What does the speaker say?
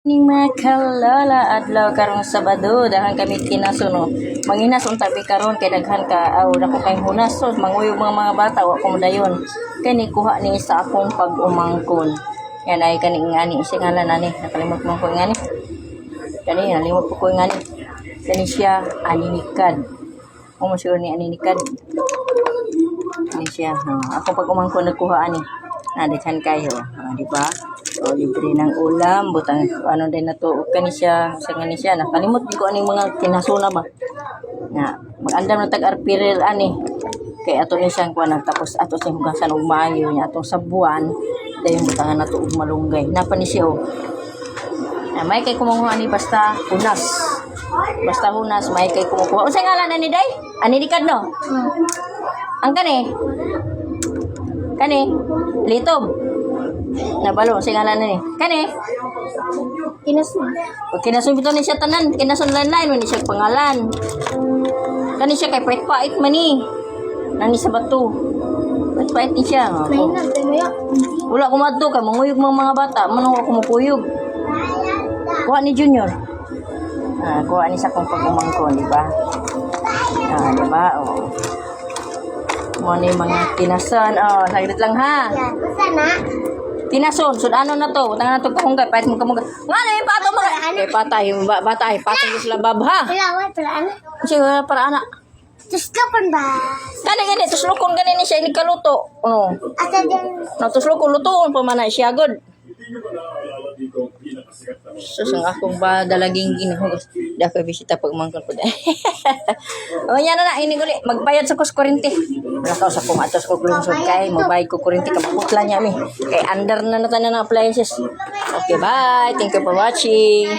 Ning makalala adlaw karong Sabado dahan kami kinasuno. Manginas unta bi karon kay daghan ka dako kay hunas so manguyog mga bata wa ko modayon. Kani kuha ni sa akong pag-umangkon. Yan ay kani ngani singalan nani nakalimot mo ko ngani. Kani nalimot ko ngani. Kani siya aninikad. Mo sure ni aninikad. Kani siya ako pag-umangkon nagkuha ani. Daghan kayo, di ba? O libre ng ulam, butang ano din na to, kani siya, sa ngani siya, nakalimot ko aning mga kinasuna ba. Na mag-andam na tag-arpiril ani. Kay ato ni siyang kuan tapos ato siyang hugasan og maayo nya atong sabuan, dayon butangan nato og malunggay. Napa ni siya o. May kay kumuha ni basta hunas. Basta hunas may kay kumuha. Unsa ngalan ni day? Ani dikad no? Ang kani litob. Nabalo sa ngalan ni. Kani kinasun. Pag kinasun bitaw ni siya tanan, kinasun lain-lain man ni siya pangalan. Kani siya kay pait-pait man ni. Nani sa bato. Pait-pait ni siya. Wala ko madto kay manguyog mga bata, manong ako mukuyog. Kuha ni Junior. Kuha ni sa kong pag-umangkon, di ba? Di ba? Oh. Mo ni mga kinason. Saglit lang ha. Sana. Kinason, ano na to? Tangan na to kahunggay, pahit mo kamunggay. Nga na yung pato mo. Kay patay, patay, patay ko sila babha. Wala, paraan. Kasi para anak. Tuslokon ba? Gani, tuslokon gani ni siya, inikaluto. Asa din. Tuslokon, lutoon pa man na siya, good. Sus, ang akong ba dalaging ginahugos. Di ako bisita pag mangkal ko. O yan na, iniguli. Magbayad sa kuskurente. Wala ka sa kumatos ko lungsod kay. Mabayad ko kurente ka. Maputla niya mi. Kay under na tayo ng appliances. Okay, bye. Thank you for watching.